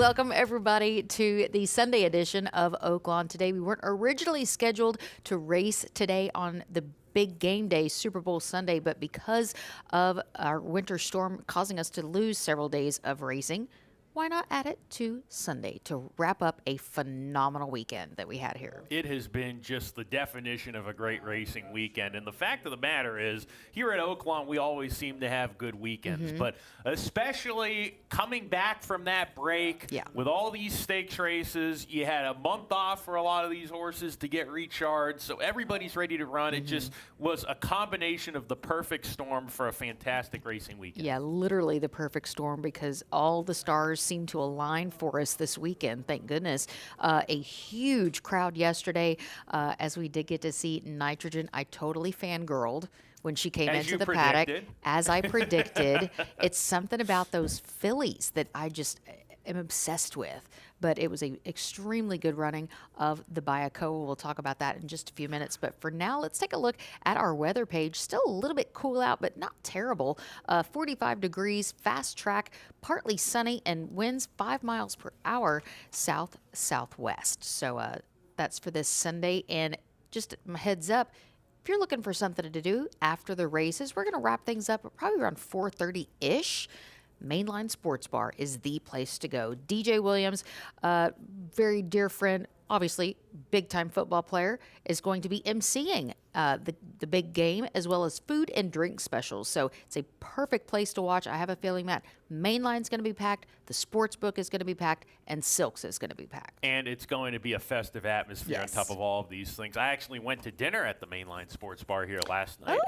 Welcome, everybody, to the Sunday edition of Oaklawn Today. We weren't originally scheduled to race today on the big game day, Super Bowl Sunday, but because of our winter storm causing us to lose several days of racing, why not add it to Sunday to wrap up a phenomenal weekend that we had here? It has been just the definition of a great racing weekend. And the fact of the matter is, here at Oaklawn, we always seem to have good weekends. But especially coming back from that break with all these stakes races, you had a month off for a lot of these horses to get recharged. So everybody's ready to run. It just was a combination of the perfect storm for a fantastic racing weekend. Yeah, literally the perfect storm, because all the stars seemed to align for us this weekend, thank goodness. A huge crowd yesterday as we did get to see Nitrogen. I totally fangirled when she came into the paddock, as I predicted. It's something about those fillies that I just am obsessed with. But it was a extremely good running of the Bayakoa. We'll talk about that in just a few minutes. But for now, let's take a look at our weather page. Still a little bit cool out, but not terrible. 45 degrees, fast track, partly sunny, and winds 5 miles per hour south-southwest. So that's for this Sunday. And just a heads up, if you're looking for something to do after the races, we're going to wrap things up at probably around 4:30-ish. Mainline Sports Bar is the place to go. DJ Williams, very dear friend, obviously big-time football player, is going to be emceeing the big game, as well as food and drink specials. So it's a perfect place to watch. I have a feeling that Mainline's going to be packed, the sports book is going to be packed, and Silks is going to be packed. And it's going to be a festive atmosphere on top of all of these things. I actually went to dinner at the Mainline Sports Bar here last night.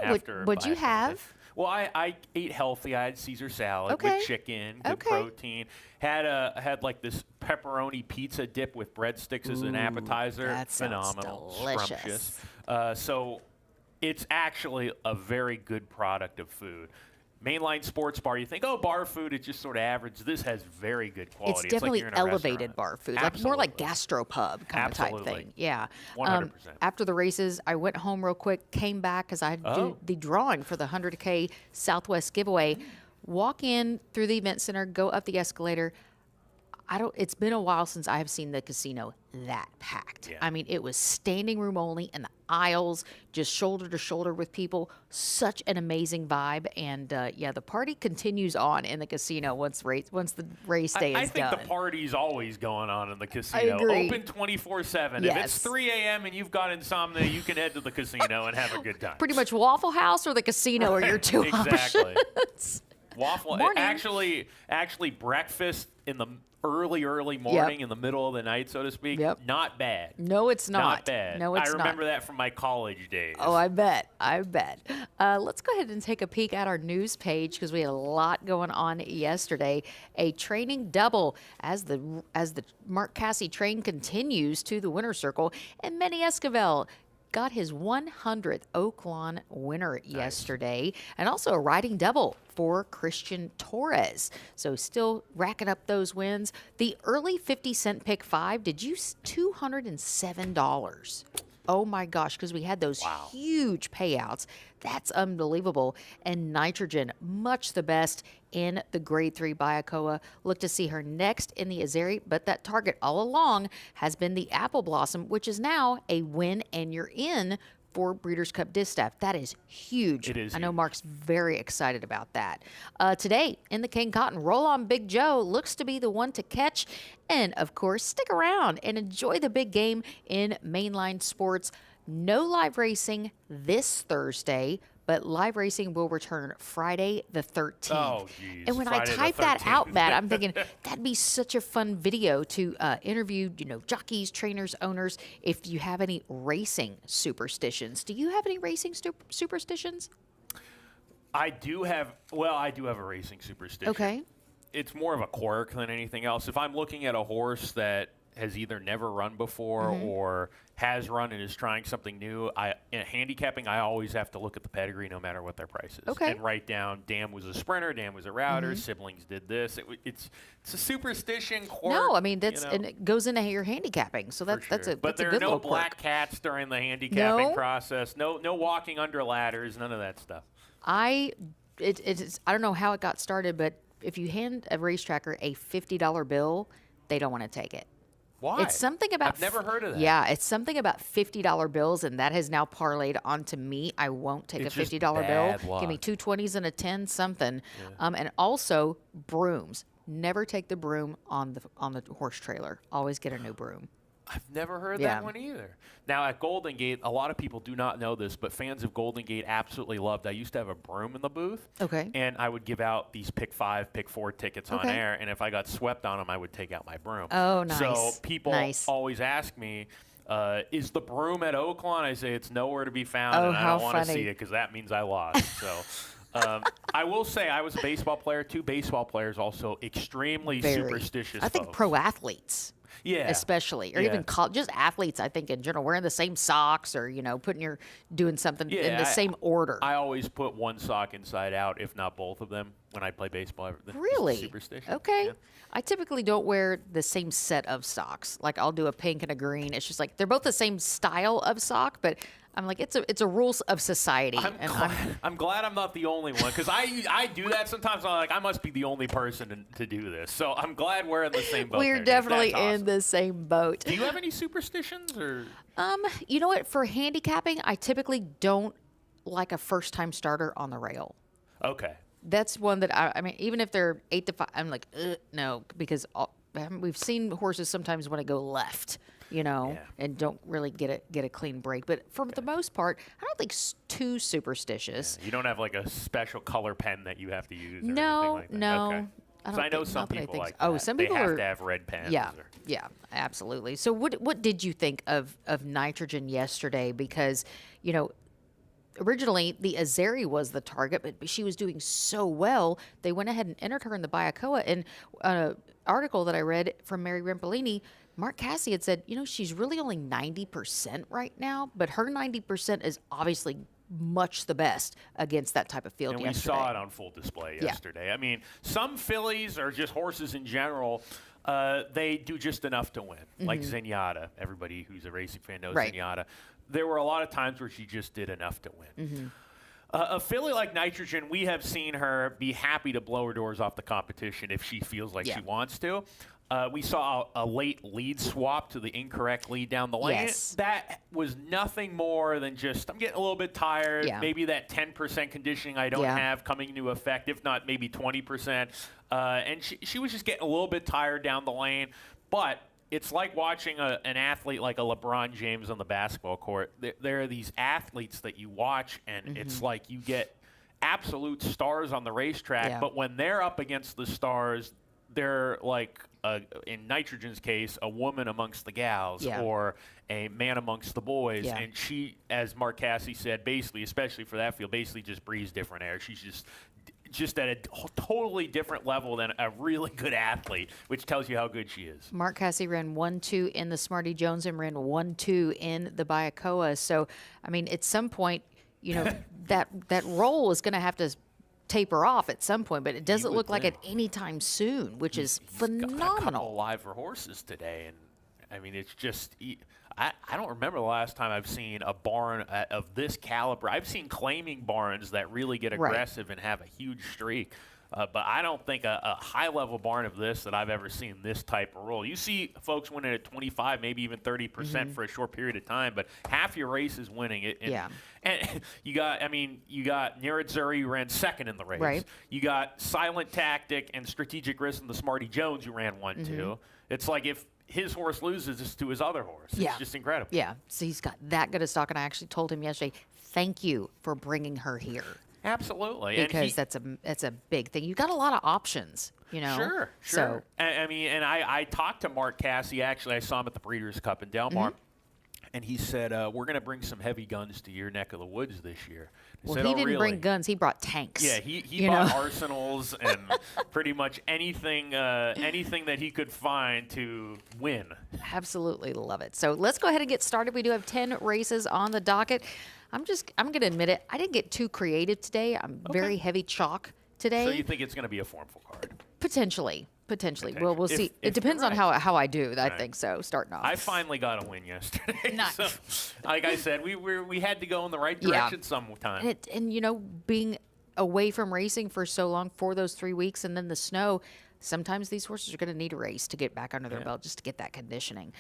What'd you have? Well, I ate healthy. I had Caesar salad with chicken, good protein. Had like this pepperoni pizza dip with breadsticks as an appetizer. That sounds phenomenal, delicious. scrumptious. So it's actually a very good product of food. Mainline Sports Bar, you think, oh, bar food, it's just sort of average. This has very good quality. It's definitely like you're in a elevated restaurant. bar food, like more like gastropub kind of type thing. Yeah. 100%. After the races, I went home real quick, came back because I had to do the drawing for the 100K Southwest giveaway. Walk in through the event center, go up the escalator. It's been a while since I have seen the casino that packed. Yeah. I mean, it was standing room only in the aisles, just shoulder to shoulder with people. Such an amazing vibe. And the party continues on in the casino once the race day is done. I think the party's always going on in the casino. I agree. Open 24/7. Yes. If it's 3 a.m. and you've got insomnia, you can head to the casino and have a good time. Pretty much Waffle House or the casino are your two exactly. options. Waffle. Morning. Actually, breakfast in the early morning, in the middle of the night, so to speak. Not bad. No, it's not. Not bad. No, it's not. I remember that from my college days. Oh, I bet. Let's go ahead and take a peek at our news page, because we had a lot going on yesterday. A training double as the Mark Casse train continues to the winner's circle, and Manny Esquivel got his 100th Oaklawn winner yesterday, and also a riding double for Christian Torres. So still racking up those wins. The early 50-cent pick 5, did you $207? Oh my gosh, because we had those huge payouts. That's unbelievable. And Nitrogen, much the best in the Grade 3 Bayakoa. Look to see her next in the Azeri, but that target all along has been the Apple Blossom, which is now a win and you're in for Breeders' Cup Distaff. That is huge. It is. I know Mark's very excited about that. Today in the King Cotton, Roll On Big Joe looks to be the one to catch. And of course, stick around and enjoy the big game in Mainline Sports. No live racing this Thursday, but live racing will return Friday the 13th. Oh, geez. And when Friday I type that 13th. out, Matt, I'm thinking that'd be such a fun video to interview, jockeys, trainers, owners, if you have any racing superstitions. Do you have any racing superstitions? I do have a racing superstition. Okay. It's more of a quirk than anything else. If I'm looking at a horse that has either never run before or has run and is trying something new, in handicapping, I always have to look at the pedigree no matter what their price is. Okay. And write down, Dan was a sprinter, Dan was a router, siblings did this. It's a superstition, quirk. No, I mean, and it goes into your handicating. So that's a good But there are no black cats during the handicapping process. No walking under ladders, none of that stuff. I don't know how it got started, but if you hand a race tracker a $50 bill, they don't want to take it. Why? It's something about I've never heard of that. Yeah, it's something about $50 bills, and that has now parlayed onto me. I won't take It's a just $50 bad bill. luck. Give me two 20s and a 10, something. And also brooms. Never take the broom on the horse trailer. Always get a new broom. I've never heard Yeah. that one either. Now, at Golden Gate, a lot of people do not know this, but fans of Golden Gate absolutely loved. I used to have a broom in the booth. Okay. And I would give out these pick 5, pick 4 tickets on Okay. air, and if I got swept on them, I would take out my broom. Oh, nice. So people Nice. always ask me, is the broom at Oaklawn? I say it's nowhere to be found, Oh, and I how don't want to funny. see it because that means I lost. So I will say I was a baseball player. 2 baseball players also extremely superstitious I think folks. pro athletes. Yeah. Especially, or Yeah. even just athletes, I think in general, wearing the same socks or, doing something in Yeah, the same order. I always put one sock inside out, if not both of them, when I play baseball. Just Really? Superstition. Okay. Yeah. I typically don't wear the same set of socks. Like I'll do a pink and a green. It's just like they're both the same style of sock, but I'm like it's a rules of society. I'm glad I'm not the only one because I do that sometimes. I'm like I must be the only person to do this. So I'm glad we're in the same boat. We're there. definitely That's awesome. in the same boat. Do you have any superstitions or? You know what? For handicapping, I typically don't like a first-time starter on the rail. Okay. That's one that I mean, even if they're 8 to 5, I'm like, no, because we've seen horses sometimes want to go left, and don't really get a clean break. But for the most part, I don't think too superstitious. You don't have like a special color pen that you have to use. Or No, anything like that. no. Okay. I So don't I know think- some not that I people think like so. Oh, that. some They people have are- to have red pens. Yeah, or- yeah, absolutely. So what did you think of nitrogen yesterday? Because originally the Azeri was the target, but she was doing so well, they went ahead and entered her in the Bayakoa. And an article that I read from Mary Rampolini, Mark Cassie had said, she's really only 90% right now, but her 90% is obviously much the best against that type of field And yesterday. we saw it on full display yesterday. I mean, some fillies or just horses in general, they do just enough to win. Like Zenyatta. Everybody who's a racing fan knows Right. Zenyatta. There were a lot of times where she just did enough to win. A filly like Nitrogen, we have seen her be happy to blow her doors off the competition if she feels like she wants to. We saw a late lead swap to the incorrect lead down the lane. Yes. That was nothing more than just, I'm getting a little bit tired. Yeah. Maybe that 10% conditioning I don't have coming into effect, if not maybe 20%. And she was just getting a little bit tired down the lane. But it's like watching an athlete like a LeBron James on the basketball court. There are these athletes that you watch, and it's like you get absolute stars on the racetrack. Yeah. But when they're up against the stars, they're like, in Nitrogen's case, a woman amongst the gals or a man amongst the boys. Yeah. And she, as Mark Cassie said, basically, especially for that field, basically just breathes different air. She's just at a totally different level than a really good athlete, which tells you how good she is. Mark Cassie ran 1-2 in the Smarty Jones and ran 1-2 in the Bayakoa. So, I mean, at some point, that role is going to have to taper off at some point, but it doesn't look like it anytime soon, which is phenomenal. Got a couple live for horses today, and I mean, it's just I don't remember the last time I've seen a barn of this caliber. I've seen claiming barns that really get aggressive and have a huge streak. But I don't think a high-level barn of this that I've ever seen this type of roll. You see folks winning at 25, maybe even 30% for a short period of time, but half your race is winning it. And you got Nirazzuri, who ran second in the race. Right. You got Silent Tactic and Strategic Risk and the Smarty Jones, who ran 1-2. It's like if his horse loses, it's to his other horse. It's just incredible. Yeah, so he's got that good a stock, and I actually told him yesterday, thank you for bringing her here. Absolutely. Because that's a big thing. You got a lot of options, Sure. So, I mean, and I talked to Mark Cassie. Actually, I saw him at the Breeders' Cup in Delmar. And he said, we're going to bring some heavy guns to your neck of the woods this year. Well, he didn't bring guns. He brought tanks. Yeah, he bought arsenals and pretty much anything that he could find to win. Absolutely love it. So let's go ahead and get started. We do have 10 races on the docket. I'm going to admit it. I didn't get too creative today. I'm very heavy chalk today. So you think it's going to be a formful card? Potentially. Well, we'll see. It depends on how I do. I think so. Starting off. I finally got a win yesterday. Nice. So, like I said, we had to go in the right direction sometime. And being away from racing for so long, for those 3 weeks, and then the snow, sometimes these horses are going to need a race to get back under their belt just to get that conditioning.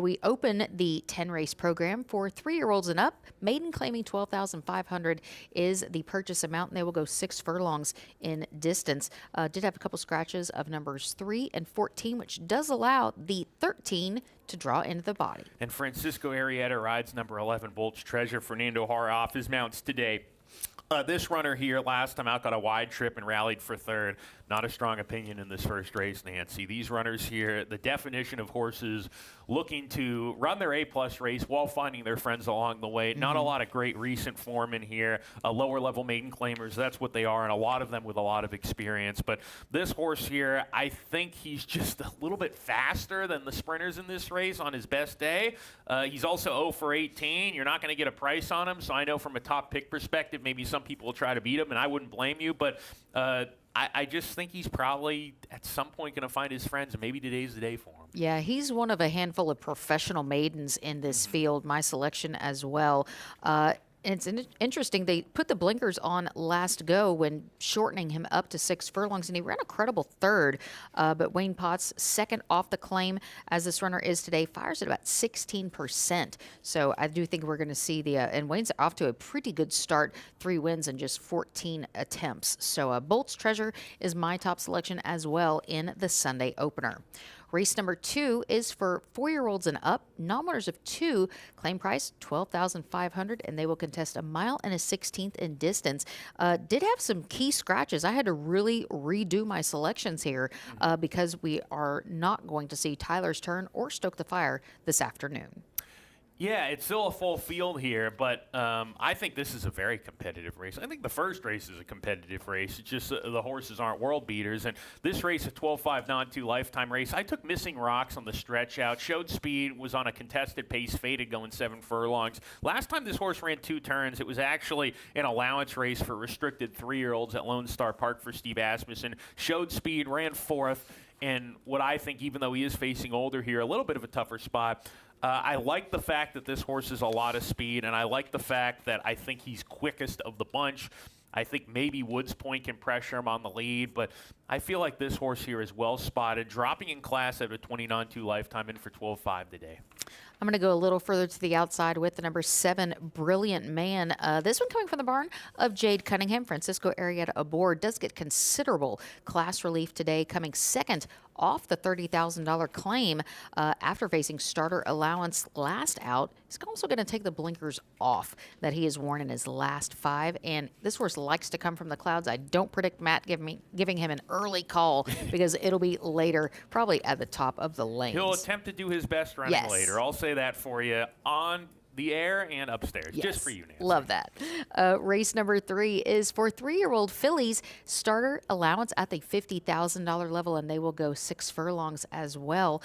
We open the 10-race program for 3-year-olds and up. Maiden claiming 12,500 is the purchase amount, and they will go 6 furlongs in distance. Did have a couple scratches of numbers 3 and 14, which does allow the 13 to draw into the body. And Francisco Arrieta rides number 11, Bolt's Treasure. Fernando Hara off his mounts today. This runner here last time out got a wide trip and rallied for third. Not a strong opinion in this first race, Nancy. These runners here, the definition of horses looking to run their A-plus race while finding their friends along the way. Not a lot of great recent form in here. Lower-level maiden claimers, that's what they are, and a lot of them with a lot of experience. But this horse here, I think he's just a little bit faster than the sprinters in this race on his best day. He's also 0 for 18. You're not going to get a price on him, so I know from a top pick perspective, maybe some people will try to beat him, and I wouldn't blame you, but I just think he's probably at some point going to find his friends, and maybe today's the day for him. Yeah, he's one of a handful of professional maidens in this field, my selection as well. And it's interesting, they put the blinkers on last go when shortening him up to 6 furlongs, and he ran a credible third. But Wayne Potts, second off the claim, as this runner is today, fires at about 16%. So I do think we're going to see and Wayne's off to a pretty good start, 3 wins in just 14 attempts. So Bolt's Treasure is my top selection as well in the Sunday opener. Race number 2 is for 4-year-olds and up. Non-winners of 2, claim price $12,500, and they will contest 1 mile and a 16th in distance. Did have some key scratches. I had to really redo my selections here because we are not going to see Tyler's Turn or Stoke the Fire this afternoon. Yeah, it's still a full field here, but I think this is a very competitive race. I think the first race is a competitive race. It's just the horses aren't world beaters. And this race, a 12-5 non-2 lifetime race, I took Missing Rocks on the stretch out, showed speed, was on a contested pace, faded going 7 furlongs. Last time this horse ran 2 turns, it was actually an allowance race for restricted 3-year-olds at Lone Star Park for Steve Asmussen. Showed speed, ran 4th, and what I think, even though he is facing older here, a little bit of a tougher spot, I like the fact that this horse has a lot of speed, and I like the fact that I think he's quickest of the bunch. I think maybe Woods Point can pressure him on the lead, but I feel like this horse here is well spotted, dropping in class at a 29-2 lifetime in for 12-5 today. I'm going to go a little further to the outside with the number 7, Brilliant Man. This one coming from the barn of Jade Cunningham. Francisco Arrieta aboard. Does get considerable class relief today, coming second off the $30,000 claim after facing starter allowance last out. He's also going to take the blinkers off that he has worn in his last 5. And this horse likes to come from the clouds. I don't predict Matt giving him an early call because it'll be later, probably at the top of the lanes. He'll attempt to do his best running later. I'll say that for you on the air and upstairs, just for you, Nancy. Love that. Race number 3 is for 3-year-old fillies. Starter allowance at the $50,000 level, and they will go 6 furlongs as well.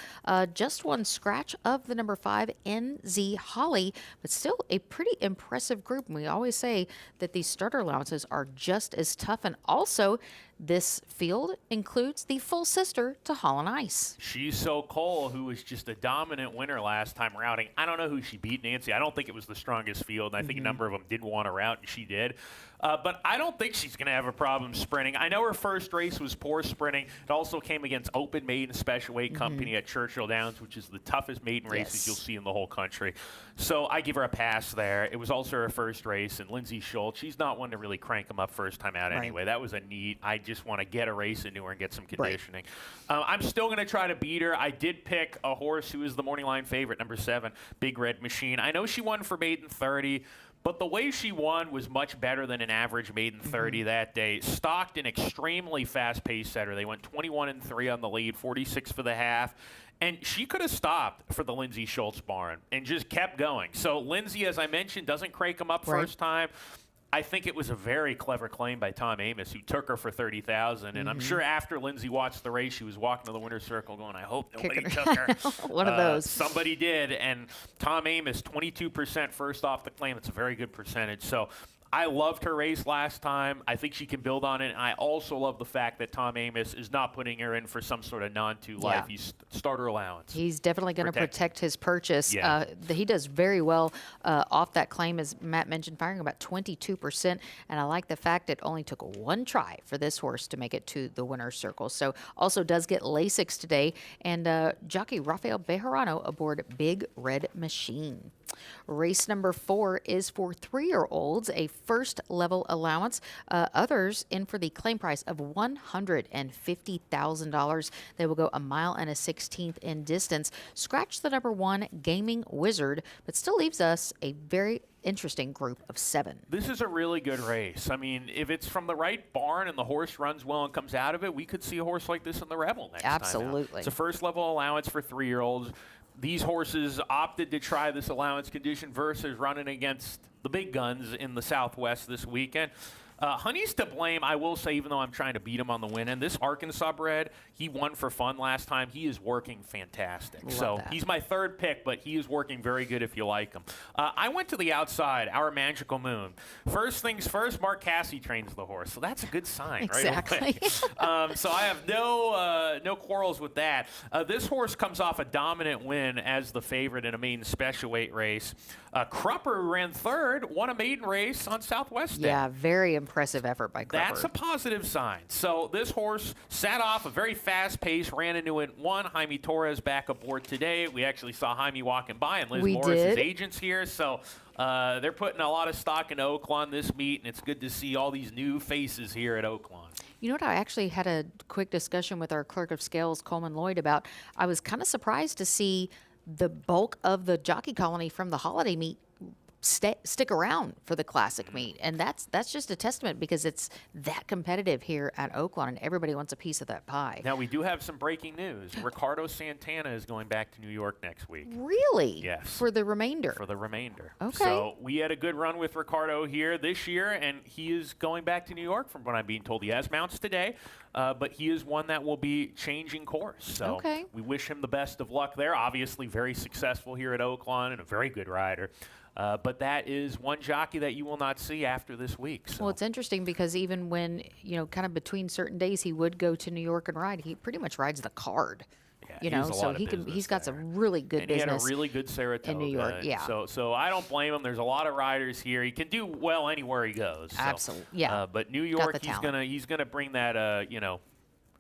Just one scratch of the number 5, NZ Holly, but still a pretty impressive group. And we always say that these starter allowances are just as tough, and also this field includes the full sister to Holland Ice. She's So Cole, who was just a dominant winner last time routing. I don't know who she beat, Nancy. I don't think it was the strongest field. I think a number of them didn't want to route, and she did. But I don't think she's going to have a problem sprinting. I know her first race was poor sprinting. It also came against Open Maiden Special Weight Company at Churchill Downs, which is the toughest maiden races you'll see in the whole country. So I give her a pass there. It was also her first race, and Lindsay Schultz, she's not one to really crank them up first time out anyway. That was a neat. I just want to get a race into her and get some conditioning. I'm still going to try to beat her. I did pick a horse who is the morning line favorite, number 7, Big Red Machine. I know she won for maiden 30. But the way she won was much better than an average maiden 30 that day. Stocked an extremely fast pace setter. They went 21-3 on the lead, 46 for the half. And she could have stopped for the Lindsay Schultz barn and just kept going. So Lindsay, as I mentioned, doesn't crank them up first time. I think it was a very clever claim by Tom Amos, who took her for $30,000. And I'm sure after Lindsay watched the race, she was walking to the winner's circle going, I hope nobody took her. One of those. Somebody did. And Tom Amos, 22% first off the claim. It's a very good percentage. So I loved her race last time. I think she can build on it. And I also love the fact that Tom Amoss is not putting her in for some sort of non-2 life. He's starter allowance. He's definitely going to protect his purchase. Yeah. He does very well off that claim, as Matt mentioned, firing about 22%. And I like the fact it only took one try for this horse to make it to the winner's circle. So also does get Lasix today. And jockey Rafael Bejarano aboard Big Red Machine. Race number 4 is for 3-year-olds, a first level allowance. Others in for the claim price of $150,000. They will go 1 mile and a 16th in distance. Scratch the number 1 Gaming Wizard, but still leaves us a very interesting group of 7. This is a really good race. I mean, if it's from the right barn and the horse runs well and comes out of it, we could see a horse like this in the Rebel next time out. Absolutely. It's a first level allowance for 3-year-olds. These horses opted to try this allowance condition versus running against the big guns in the Southwest this weekend. Honey's to blame, I will say, even though I'm trying to beat him on the win end. This Arkansas bred, he won for fun last time. He is working fantastic. He's my 3rd pick, but he is working very good if you like him. I went to the outside, Our Magical Moon. First things first, Mark Casse trains the horse, so that's a good sign, exactly. right away. So I have no quarrels with that. This horse comes off a dominant win as the favorite in a maiden special weight race. Crupper ran 3rd, won a maiden race on Southwest Day. Yeah, very impressive effort by Crupper. That's a positive sign. So this horse sat off a very fast pace, ran into it, won. Jaime Torres back aboard today. We actually saw Jaime walking by, and Liz Morris' agent's here. So they're putting a lot of stock into Oaklawn this meet, and it's good to see all these new faces here at Oaklawn. You know what I actually had a quick discussion with our clerk of scales, Coleman Lloyd, about? I was kind of surprised to see the bulk of the jockey colony from the holiday meet stick around for the classic meet, and that's just a testament, because it's that competitive here at Oaklawn, and everybody wants a piece of that pie. Now, we do have some breaking news. Ricardo Santana is going back to New York next week. Really? Yes. For the remainder? For the remainder. Okay. So we had a good run with Ricardo here this year, and he is going back to New York from what I'm being told. He has mounts today, but he is one that will be changing course. So we wish him the best of luck there. Obviously very successful here at Oaklawn and a very good rider. But that is one jockey that you will not see after this week. So. Well, it's interesting because even when, kind of between certain days he would go to New York and ride, he pretty much rides the card. Yeah, so he's got some really good business. He had a really good Saratoga in New York. Yeah. So I don't blame him. There's a lot of riders here. He can do well anywhere he goes. So. Absolutely. Yeah. But New York, he's gonna bring that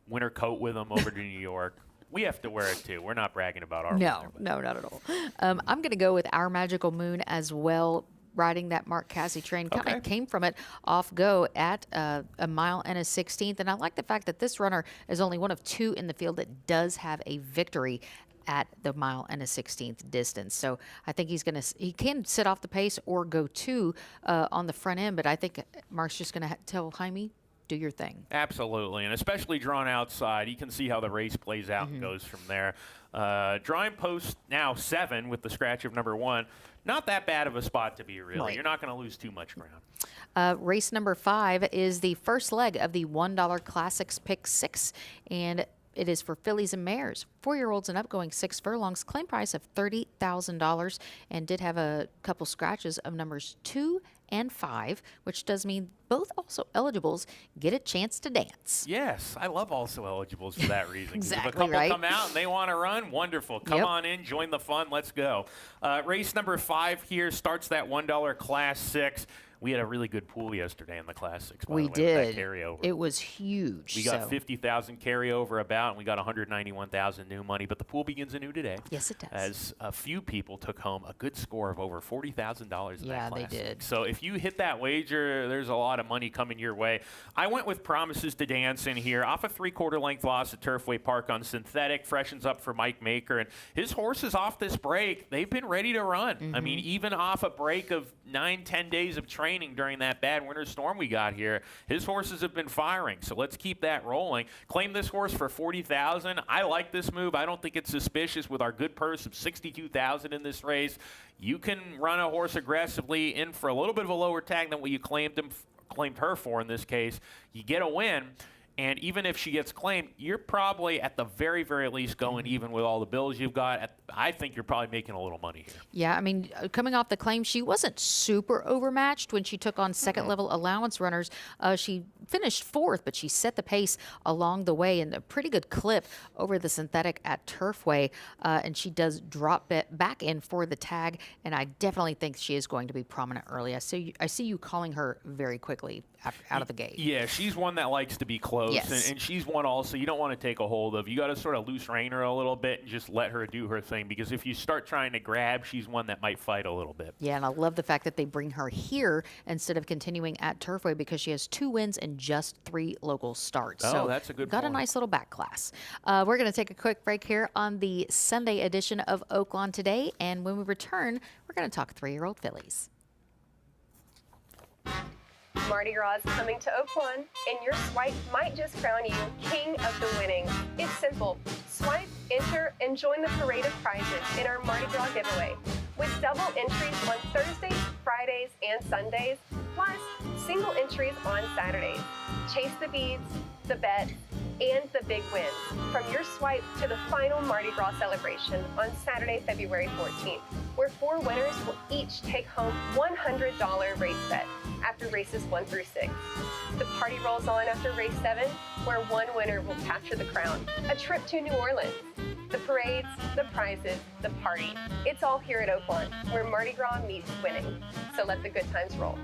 winter coat with him over to New York. We have to wear it too. We're not bragging about our winter. No, not at all. I'm going to go with Our Magical Moon as well. Riding that Mark Casse train, kind of came from it off go at 1 mile and a 16th. And I like the fact that this runner is only one of 2 in the field that does have a victory at the 1 mile and a 16th distance. So I think he can sit off the pace or go 2 on the front end. But I think Mark's just going to tell Jaime, do your thing. Absolutely, and especially drawn outside. You can see how the race plays out and goes from there. Drawing post now 7 with the scratch of number 1. Not that bad of a spot to be, really. Right. You're not going to lose too much ground. Race number 5 is the first leg of the $1 Classics Pick 6, and it is for fillies and mares. 4-year-olds and up, going 6 furlongs. Claim price of $30,000, and did have a couple scratches of numbers 2 and 5, which does mean both also eligibles get a chance to dance. Yes, I love also eligibles for that reason. Exactly, if a couple right? come out and they want to run, wonderful. Come on in, join the fun, let's go. Race number 5 here starts that $1 Class 6. We had a really good pool yesterday in the Classics. We did. With that carryover. It was huge. We got 50,000 carryover about, and we got 191,000 new money. But the pool begins anew today. Yes, it does. As a few people took home a good score of over $40,000 in that Classic. Yeah, they did. So if you hit that wager, there's a lot of money coming your way. I went with Promises to Dance in here. Off a 3/4 length loss at Turfway Park on synthetic. Freshens up for Mike Maker. And his horses off this break, they've been ready to run. I mean, even off a break of 9-10 days of training during that bad winter storm we got here, his horses have been firing. So let's keep that rolling. Claim this horse for $40,000. I like this move. I don't think it's suspicious with our good purse of $62,000 in this race. You can run a horse aggressively in for a little bit of a lower tag than what you claimed her for in this case. You get a win. And even if she gets claimed, you're probably at the very, very least going even with all the bills you've got. I think you're probably making a little money here. Yeah, I mean, coming off the claim, she wasn't super overmatched when she took on second-level allowance runners. She finished fourth, but she set the pace along the way in a pretty good clip over the synthetic at Turfway. And she does drop back in for the tag, and I definitely think she is going to be prominent early. I see you calling her very quickly out of the gate. Yeah, she's one that likes to be close, Yes. and she's one also you don't want to take a hold of. You got to sort of loose rein her a little bit and just let her do her thing, because if you start trying to grab, she's one that might fight a little bit. Yeah, and I love the fact that they bring her here instead of continuing at Turfway, because she has 2 wins and just 3 local starts. Oh, So that's a good got point. a nice little back class. We're going to take a quick break here on the Sunday edition of Oaklawn Today, and when we return, we're going to talk 3-year-old fillies. Mardi Gras is coming to Oaklawn, and your swipe might just crown you king of the winnings. It's simple. Swipe, enter, and join the parade of prizes in our Mardi Gras giveaway. With double entries on Thursdays, Fridays, and Sundays, plus single entries on Saturdays. Chase the beads, the bets, and the big wins from your swipe to the final Mardi Gras celebration on Saturday, February 14th, where 4 winners will each take home $100 race bet after races 1 through 6. The party rolls on after race 7, where 1 winner will capture the crown, a trip to New Orleans. The parades, the prizes, the party. It's all here at Oaklawn, where Mardi Gras meets winning. So let the good times roll.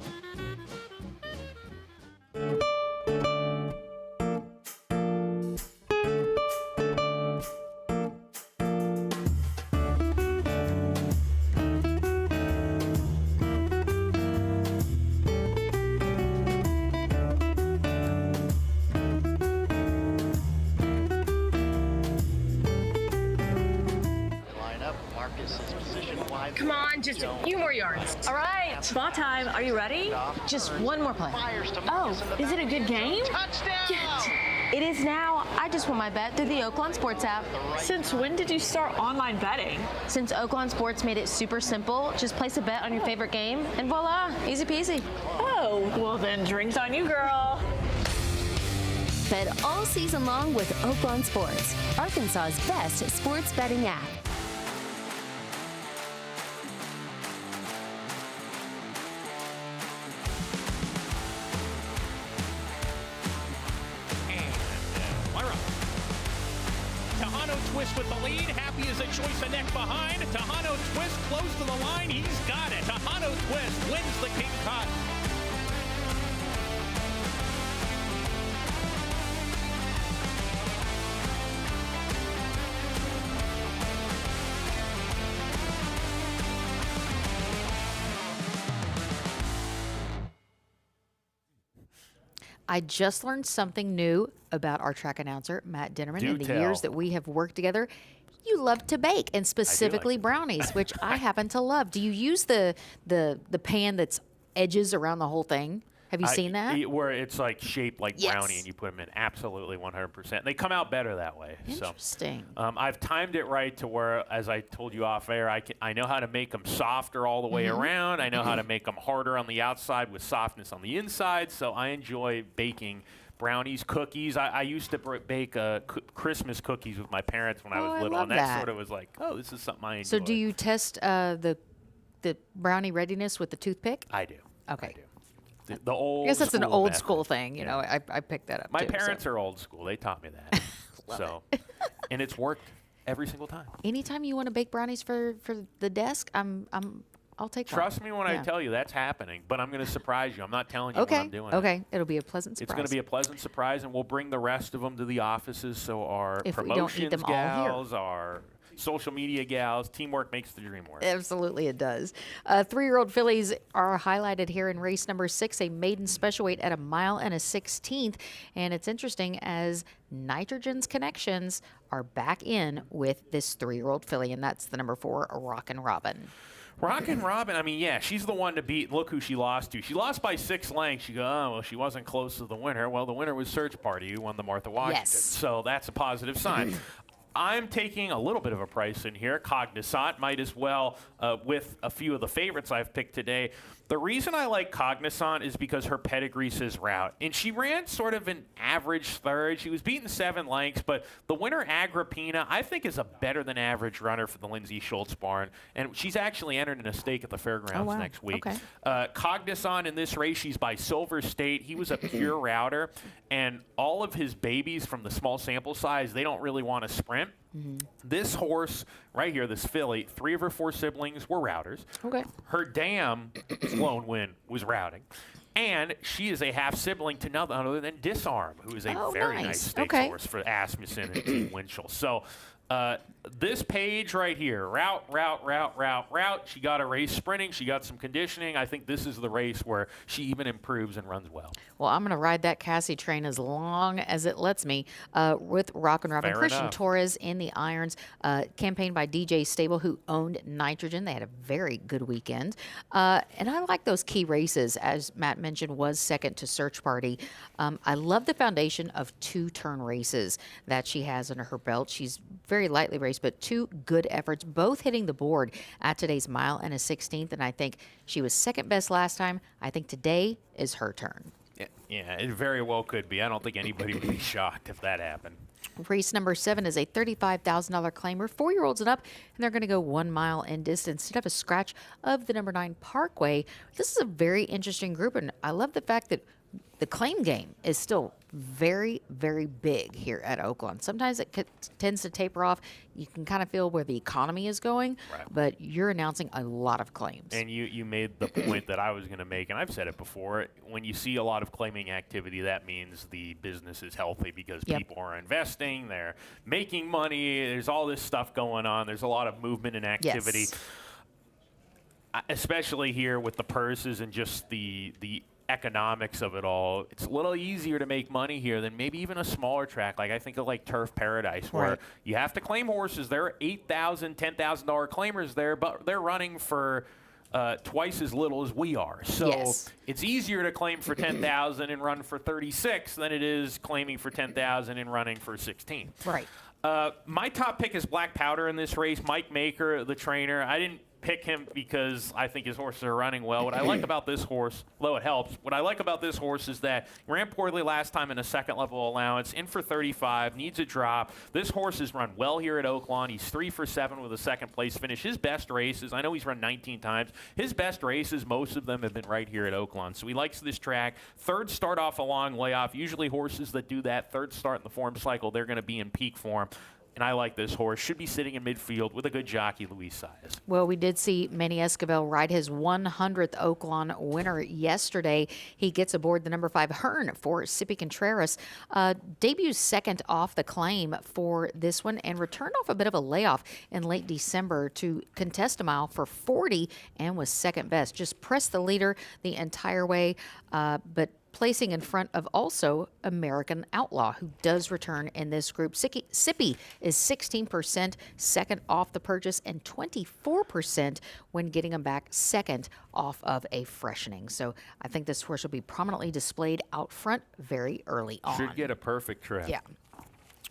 Come on, just a few more yards. All right, ball time. Are you ready? Just one more play. Oh, is it a good game? Touchdown! It is now. I just won my bet through the Oaklawn Sports app. Since when did you start online betting? Since Oaklawn Sports made it super simple, just place a bet on your favorite game and voila, easy peasy. Oh, well then drinks on you, girl. Bet all season long with Oaklawn Sports, Arkansas's best sports betting app. Twist with the lead. Happy is a choice a neck behind. Tejano Twist close to the line. He's got it. Tejano Twist wins the King Cotton. I just learned something new about our track announcer, Matt Dinnerman, in the years that we have worked together. You love to bake, and specifically brownies, which I happen to love. Do you use the pan that's edges around the whole thing? Have you seen that? Where it's like shaped like Yes. brownie, and you put them in. Absolutely, 100%. They come out better that way. Interesting. So, I've timed it right to where, as I told you off air, I know how to make them softer all the way around. I know how to make them harder on the outside with softness on the inside. So I enjoy baking brownies, cookies. I used to bake Christmas cookies with my parents when I was little, love and that that. sort of was like, oh, this is something I enjoy. So do you test the brownie readiness with the toothpick? I do. Okay. I do. The old I guess that's an school old method. school thing. You know, I picked that up My too. parents are old school. They taught me that. And it's worked every single time. Anytime you want to bake brownies for the desk, I'll take one. Trust me when I tell you that's happening, but I'm going to surprise you. I'm not telling you when I'm doing it. Okay, it'll be a pleasant surprise. It's going to be a pleasant surprise, and we'll bring the rest of them to the offices so our If we don't eat promotions them all here. gals, our social media gals, teamwork makes the dream work. Absolutely, it does. 3-year-old fillies are highlighted here in race number 6, a maiden special weight at 1 mile and a 16th. And it's interesting as Nitrogen's connections are back in with this 3-year-old filly, and that's the number 4, Rockin' Robin. Rockin' Robin, I mean, yeah, she's the one to beat. Look who she lost to. She lost by 6 lengths. You go, oh, well, she wasn't close to the winner. Well, the winner was Search Party, who won the Martha Washington. Yes. So that's a positive sign. I'm taking a little bit of a price in here. Cognizant might as well with a few of the favorites I've picked today. The reason I like Cognizant is because her pedigree says route. And she ran sort of an average third. She was beaten 7 lengths, but the winner, Agrippina, I think is a better than average runner for the Lindsay Schultz barn. And she's actually entered in a stake at the fairgrounds next week. Okay. Cognizant in this race, she's by Silver State. He was a pure router. And all of his babies from the small sample size, they don't really want to sprint. This horse right here, this filly, 3 of her 4 siblings were routers. Okay. Her dam, Sloan Win, was routing. And she is a half sibling to none other than Disarm, who is a very nice stakes horse for Asmussen and Team Winchell. So this page right here, route. She got a race sprinting. She got some conditioning. I think this is the race where she even improves and runs well. Well, I'm going to ride that Cassie train as long as it lets me with Rockin' Robin. Fair Christian enough. Torres in the irons, campaigned by DJ Stable, who owned Nitrogen. They had a very good weekend. And I like those key races, as Matt mentioned, was second to Search Party. I love the foundation of 2-turn races that she has under her belt. She's very lightly raced, but 2 good efforts, both hitting the board at today's mile and a 16th. And I think she was second best last time. I think today is her turn. Yeah, it very well could be. I don't think anybody would be shocked if that happened. Race number 7 is a $35,000 claimer, 4-year-olds and up, and they're going to go 1 mile in distance. Did have a scratch of the number 9 Parkway. This is a very interesting group, and I love the fact that the claim game is still very, very big here at Oaklawn. Sometimes it tends to taper off. You can kind of feel where the economy is going, but you're announcing a lot of claims. And you made the point that I was going to make, and I've said it before. When you see a lot of claiming activity, that means the business is healthy because people are investing, they're making money, there's all this stuff going on, there's a lot of movement and activity. Yes. Especially here with the purses and just the economics of it all, it's a little easier to make money here than maybe even a smaller track. Like I think of like Turf Paradise, where you have to claim horses. There are $8,000, $10,000 claimers there, but they're running for twice as little as we are. So it's easier to claim for 10,000 and run for 36 than it is claiming for 10,000 and running for 16. Right. My top pick is Black Powder in this race. Mike Maker, the trainer. I didn't pick him because I think his horses are running well. What I like about this horse, although it helps, what I like about this horse is that he ran poorly last time in a second level allowance, in for 35, needs a drop. This horse has run well here at Oaklawn. He's 3 for 7 with a second place finish. His best races, I know he's run 19 times. His best races, most of them have been right here at Oaklawn. So he likes this track. Third start off a long layoff. Usually horses that do that third start in the form cycle, they're going to be in peak form. And I like this horse. Should be sitting in midfield with a good jockey, Luis Saez. Well, we did see Manny Esquivel ride his 100th Oaklawn winner yesterday. He gets aboard the number 5 Hearn for Sippy Contreras. Debuts second off the claim for this one and returned off a bit of a layoff in late December to contest a mile for 40 and was second best. Just pressed the leader the entire way, but placing in front of also American Outlaw, who does return in this group. Sippy is 16% second off the purchase and 24% when getting him back second off of a freshening. So I think this horse will be prominently displayed out front very early on. Should get a perfect trip. Yeah.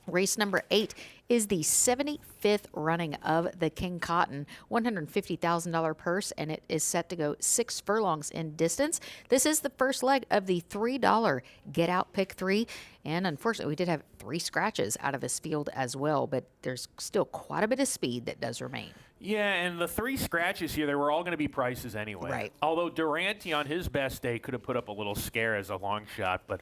Race number 8 is the 75th running of the King Cotton, $150,000 purse, and it is set to go 6 furlongs in distance. This is the first leg of the $3 Get Out Pick 3, and unfortunately we did have 3 scratches out of this field as well, but there's still quite a bit of speed that does remain. Yeah, and the 3 scratches here, they were all going to be prices anyway. Right. Although Durante on his best day could have put up a little scare as a long shot, but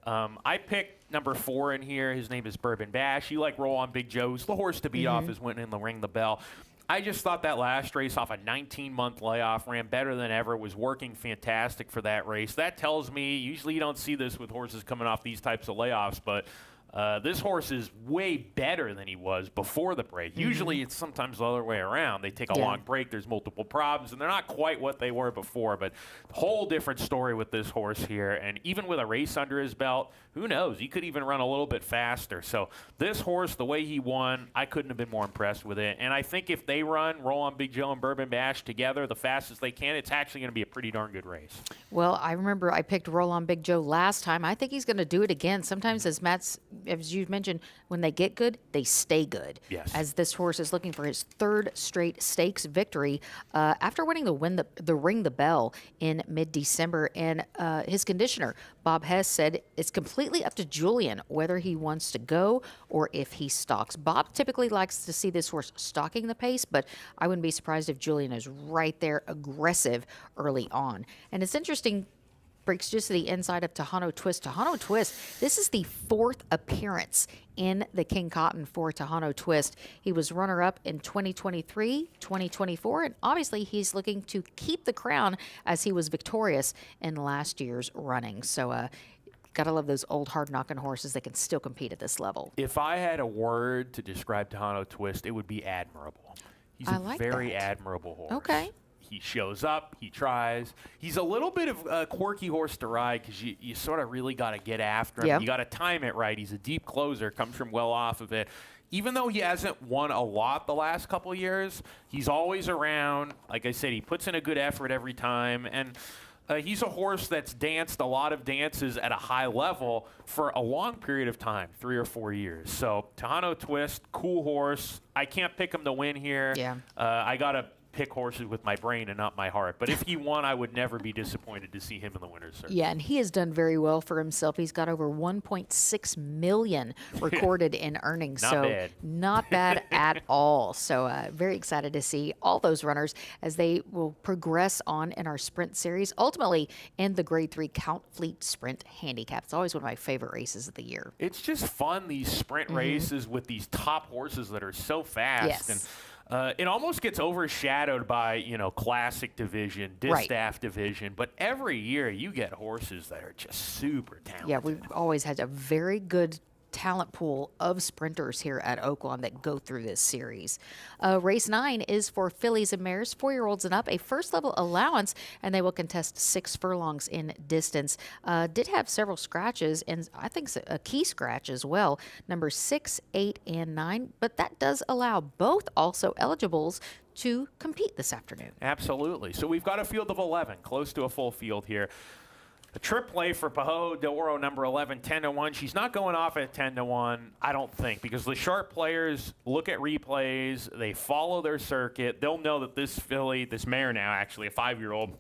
I picked number 4 in here. His name is Bourbon Bash. You like Roll on Big Joe's. The horse to beat off is winning the Ring the Bell. I just thought that last race off a 19-month layoff ran better than ever, was working fantastic for that race. That tells me, usually you don't see this with horses coming off these types of layoffs, but this horse is way better than he was before the break. Usually it's sometimes the other way around. They take a long break, there's multiple problems, and they're not quite what they were before, but whole different story with this horse here. And even with a race under his belt, who knows? He could even run a little bit faster. So this horse, the way he won, I couldn't have been more impressed with it. And I think if they run Roll on Big Joe and Bourbon Bash together the fastest they can, it's actually going to be a pretty darn good race. Well, I remember I picked Roll on Big Joe last time. I think he's going to do it again. Sometimes, as Matt's as you mentioned, when they get good, they stay good. Yes. As this horse is looking for his third straight stakes victory after winning the Ring the Bell in mid-December. And his conditioner, Bob Hess, said it's completely up to Julian whether he wants to go or if he stalks. Bob typically likes to see this horse stalking the pace, but I wouldn't be surprised if Julian is right there aggressive early on. And it's interesting, breaks just to the inside of Tejano Twist. Tejano Twist, this is the 4th appearance in the King Cotton for Tejano Twist. He was runner-up in 2023, 2024, and obviously he's looking to keep the crown as he was victorious in last year's running. So, gotta love those old hard-knocking horses that can still compete at this level. If I had a word to describe Tejano Twist, it would be admirable. He's a very admirable horse. Okay. He shows up, he tries. He's a little bit of a quirky horse to ride because you sort of really got to get after him. Yep. You got to time it right. He's a deep closer, comes from well off of it. Even though he hasn't won a lot the last couple of years, he's always around. Like I said, he puts in a good effort every time. And he's a horse that's danced a lot of dances at a high level for a long period of time, 3 or 4 years. So Tejano Twist, cool horse. I can't pick him to win here. Yeah. I got to pick horses with my brain and not my heart. But if he won, I would never be disappointed to see him in the winner's circle. Yeah, and he has done very well for himself. He's got over 1.6 million recorded in earnings. Not so bad. Not bad at all. So very excited to see all those runners as they will progress on in our sprint series, ultimately in the Grade 3 Count Fleet Sprint Handicap. It's always one of my favorite races of the year. It's just fun, these sprint races with these top horses that are so fast. Yes. And it almost gets overshadowed by, classic division, distaff division. But every year you get horses that are just super talented. Yeah, we've always had a very good talent pool of sprinters here at Oaklawn that go through this series. Race 9 is for fillies and mares, 4-year-olds and up, a first-level allowance, and they will contest 6 furlongs in distance. Did have several scratches, and I think a key scratch as well, number 6, 8, and 9, but that does allow both also eligibles to compete this afternoon. Absolutely. So we've got a field of 11, close to a full field here. A trip play for Pajo de Oro, number 11, 10-1. She's not going off at 10-1, I don't think, because the sharp players look at replays, they follow their circuit. They'll know that this filly, this mare now, actually a 5-year-old,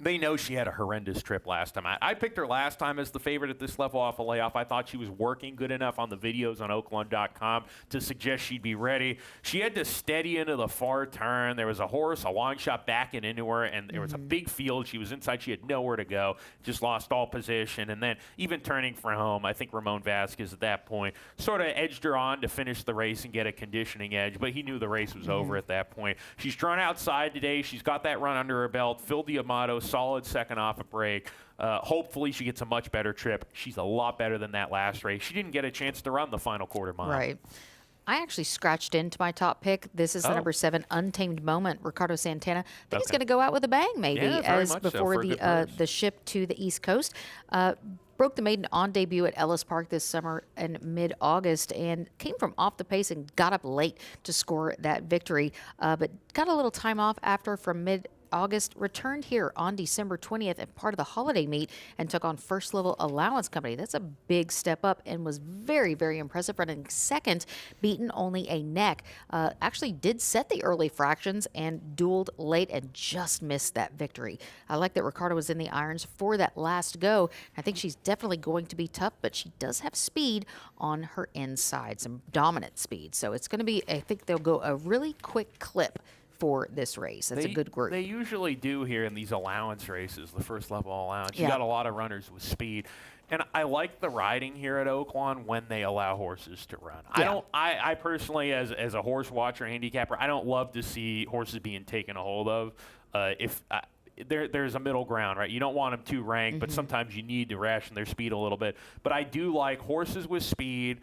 they know she had a horrendous trip last time. I picked her last time as the favorite at this level off a layoff. I thought she was working good enough on the videos on Oaklawn.com to suggest she'd be ready. She had to steady into the far turn. There was a horse, a long shot backing into her, and there was a big field. She was inside. She had nowhere to go. Just lost all position. And then even turning for home, I think Ramon Vasquez at that point sort of edged her on to finish the race and get a conditioning edge, but he knew the race was over at that point. She's drawn outside today. She's got that run under her belt. Phil D'Amato, solid second off a break. Hopefully she gets a much better trip. She's a lot better than that last race. She didn't get a chance to run the final quarter mile. Right. I actually scratched into my top pick. This is the number 7, Untamed Moment, Ricardo Santana. I think he's going to go out with a bang, maybe, Yeah, as much so, before for a good purse. the ship to the East Coast. Broke the maiden on debut at Ellis Park this summer in mid-August and came from off the pace and got up late to score that victory, but got a little time off after from mid-August, returned here on December 20th and part of the holiday meet and took on First Level Allowance Company. That's a big step up and was very, very impressive, running second, beaten only a neck. Actually did set the early fractions and dueled late and just missed that victory. I like that Ricardo was in the irons for that last go. I think she's definitely going to be tough, but she does have speed on her inside, some dominant speed. So it's going to be, I think they'll go a really quick clip for this race. That's a good group. They usually do here in these allowance races, the first level allowance. You Yeah. got a lot of runners with speed. And I like the riding here at Oaklawn when they allow horses to run. Yeah. I personally, as a horse watcher, handicapper, I don't love to see horses being taken a hold of. There's a middle ground, right? You don't want them too ranked, but sometimes you need to ration their speed a little bit. But I do like horses with speed.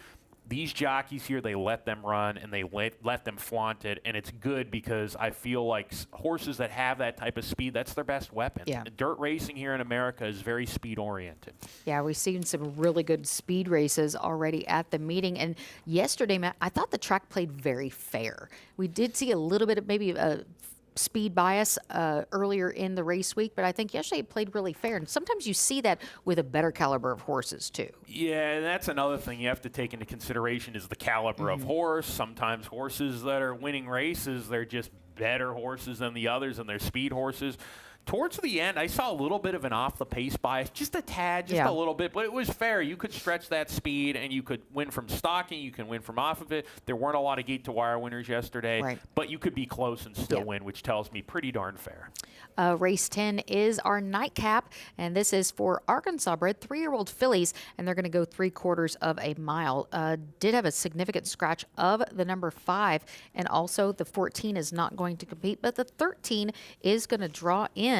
These jockeys here, they let them run and they let them flaunt it, and it's good because I feel like horses that have that type of speed, that's their best weapon. Yeah. Dirt racing here in America is very speed-oriented. Yeah, we've seen some really good speed races already at the meeting. And yesterday, Matt, I thought the track played very fair. We did see a little bit of maybe speed bias earlier in the race week, but I think yesterday it played really fair. And sometimes you see that with a better caliber of horses, too. Yeah, and that's another thing you have to take into consideration is the caliber of horse. Sometimes horses that are winning races, they're just better horses than the others, and they're speed horses. Towards the end, I saw a little bit of an off-the-pace bias, just a tad, just a little bit, but it was fair. You could stretch that speed, and you could win from stalking. You can win from off of it. There weren't a lot of gate-to-wire winners yesterday, but you could be close and still win, which tells me pretty darn fair. Race 10 is our nightcap, and this is for Arkansas-bred 3-year-old fillies, and they're going to go 3/4 of a mile. Did have a significant scratch of the number 5, and also the 14 is not going to compete, but the 13 is going to draw in,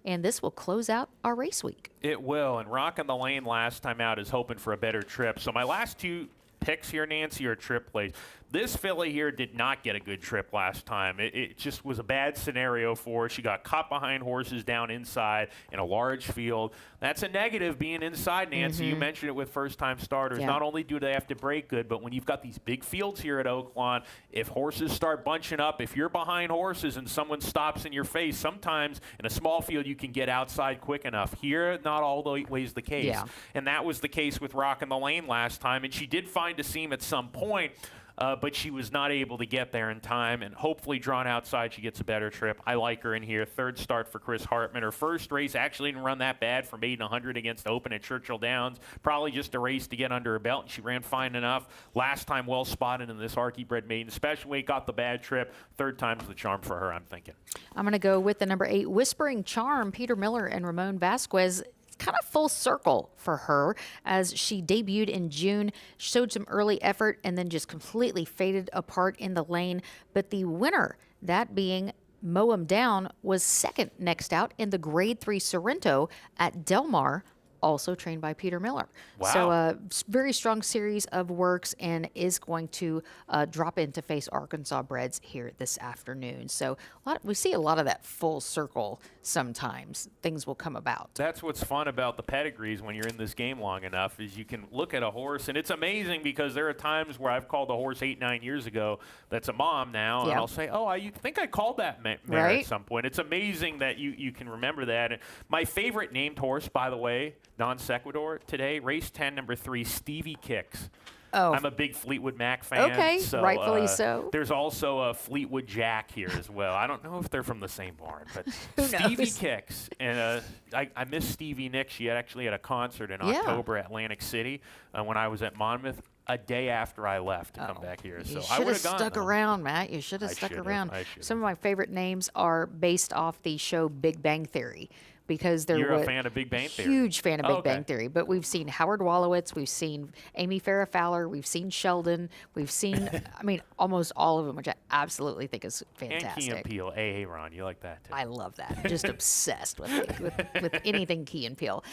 and this will close out our race week. It will, and Rockin' the Lane last time out is hoping for a better trip. So my last 2 picks here, Nancy, are trip plays. This filly here did not get a good trip last time. It just was a bad scenario for her. She got caught behind horses down inside in a large field. That's a negative being inside, Nancy. You mentioned it with first-time starters. Not only do they have to break good, but when you've got these big fields here at Oaklawn, if horses start bunching up, if you're behind horses and someone stops in your face, sometimes in a small field you can get outside quick enough. Here, not always the case. And that was the case with Rockin' the Lane last time, and she did find a seam at some point. But she was not able to get there in time, and hopefully drawn outside she gets a better trip. I like her in here. 3rd start for Chris Hartman. Her first race actually didn't run that bad from 8-100 against Open at Churchill Downs. Probably just a race to get under her belt, and she ran fine enough. Last time well spotted in this Archie bred maiden special weight, got the bad trip. 3rd time's the charm for her, I'm thinking. I'm going to go with the number 8, Whispering Charm, Peter Miller and Ramon Vasquez. Kind of full circle for her as she debuted in June, showed some early effort, and then just completely faded apart in the lane. But the winner, that being Mow 'em Down, was 2nd next out in the Grade 3 Sorrento at Del Mar, also trained by Peter Miller. Wow. So very strong series of works, and is going to drop in to face Arkansas breds here this afternoon. So we see a lot of that full circle sometimes. Things will come about. That's what's fun about the pedigrees when you're in this game long enough is you can look at a horse, and it's amazing because there are times where I've called a horse 8-9 years ago that's a mom now, and I'll say, oh, I think I called that mare at some point. It's amazing that you can remember that. And my favorite named horse, by the way, non sequitur today, race 10, number 3, Stevie Kicks. Oh. I'm a big Fleetwood Mac fan. Okay, so, rightfully so. There's also a Fleetwood Jack here as well. I don't know if they're from the same barn, but Who Stevie knows? Kicks. And I miss Stevie Nicks. She actually had a concert in October at Atlantic City when I was at Monmouth. A day after I left to come back here. So You I should would have have gone. stuck around, Matt. You should have stuck around. Some of my favorite names are based off the show Big Bang Theory. Because they're You're a fan of Big Bang Theory. Huge fan of Big Bang Theory. But we've seen Howard Wolowitz, we've seen Amy Farrah Fowler, we've seen Sheldon, we've seen, I mean, almost all of them, which I absolutely think is fantastic. And Key and Peele. Hey, Ron, you like that too? I love that. Just obsessed with anything Key and Peele.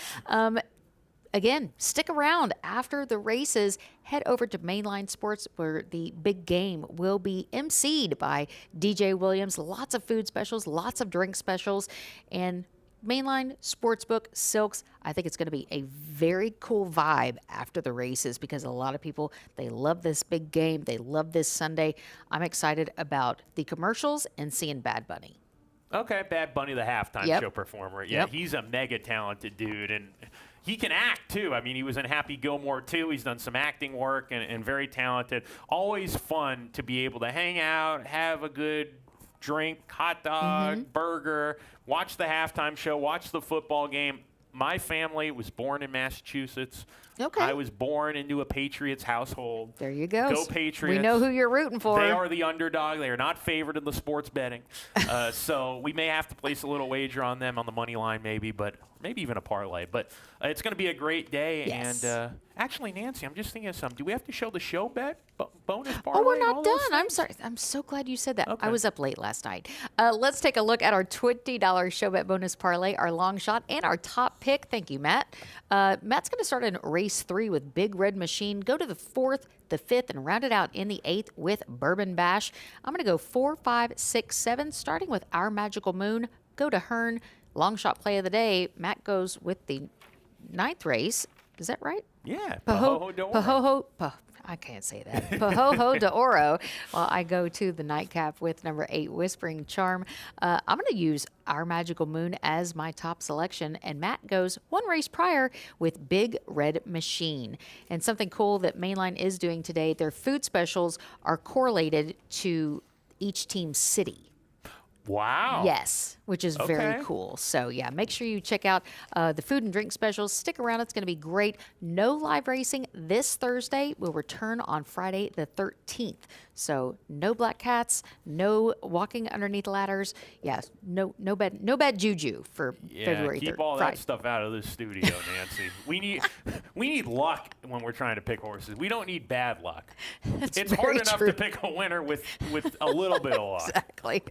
Again, stick around after the races. Head over to Mainline Sports where the big game will be emceed by DJ Williams. Lots of food specials, lots of drink specials, and Mainline Sportsbook Silks. I think it's going to be a very cool vibe after the races because a lot of people, they love this big game. They love this Sunday. I'm excited about the commercials and seeing Bad Bunny. Okay, Bad Bunny, the halftime show performer. Yeah, he's a mega talented dude, and he can act, too. I mean, he was in Happy Gilmore, too. He's done some acting work and very talented. Always fun to be able to hang out, have a good drink, hot dog, burger, watch the halftime show, watch the football game. My family was born in Massachusetts. Okay. I was born into a Patriots household. There you go. Go Patriots. We know who you're rooting for. They are the underdog. They are not favored in the sports betting. So we may have to place a little wager on them on the money line maybe, but maybe even a parlay. But it's going to be a great day. Yes. And actually, Nancy, I'm just thinking of something. Do we have to show the show bet? Bonus parlay? Oh, we're and all not those done. I'm things? sorry. I'm so glad you said that. Okay. I was up late last night. Let's take a look at our $20 show bet bonus parlay, our long shot, and our top pick. Thank you, Matt. Matt's going to start in race 3 with Big Red Machine. Go to the 4th, the 5th, and round it out in the 8th with Bourbon Bash. I'm going to go 4, 5, 6, 7, starting with Our Magical Moon. Go to Hearn. Long shot play of the day. Matt goes with the 9th race. Is that right? Yeah. Pahoho. I can't say that. Pohoho de Oro. Well, I go to the nightcap with number 8, Whispering Charm. I'm going to use Our Magical Moon as my top selection, and Matt goes one race prior with Big Red Machine. And something cool that Mainline is doing today, their food specials are correlated to each team's city. Wow. Yes, which is very Okay. cool. So, yeah, make sure you check out the food and drink specials. Stick around. It's going to be great. No live racing this Thursday. We'll return on Friday the 13th. So, no black cats, no walking underneath ladders. Yes, no bad juju for February 3rd. Keep all that stuff out of this studio, Nancy. We need luck when we're trying to pick horses. We don't need bad luck. It's hard very enough true. to pick a winner with a little bit of luck. Exactly.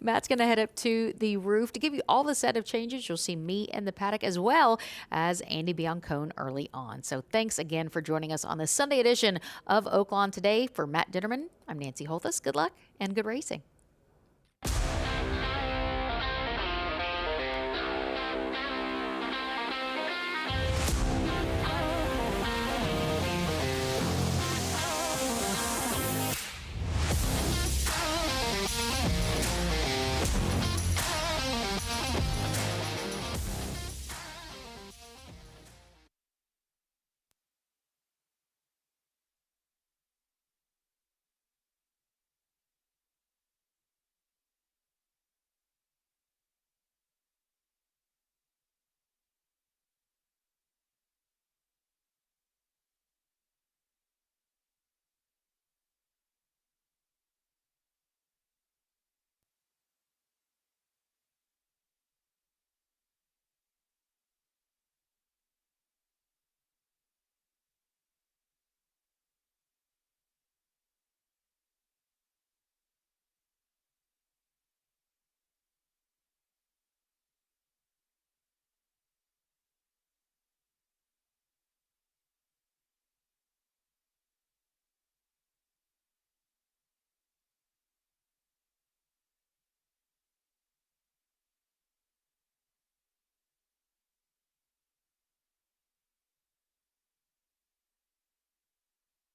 Matt's going to head up to the roof to give you all the set of changes. You'll see me in the paddock as well as Andy Biancone early on. So thanks again for joining us on the Sunday edition of Oaklawn Today. For Matt Dinnerman, I'm Nancy Holthus. Good luck and good racing.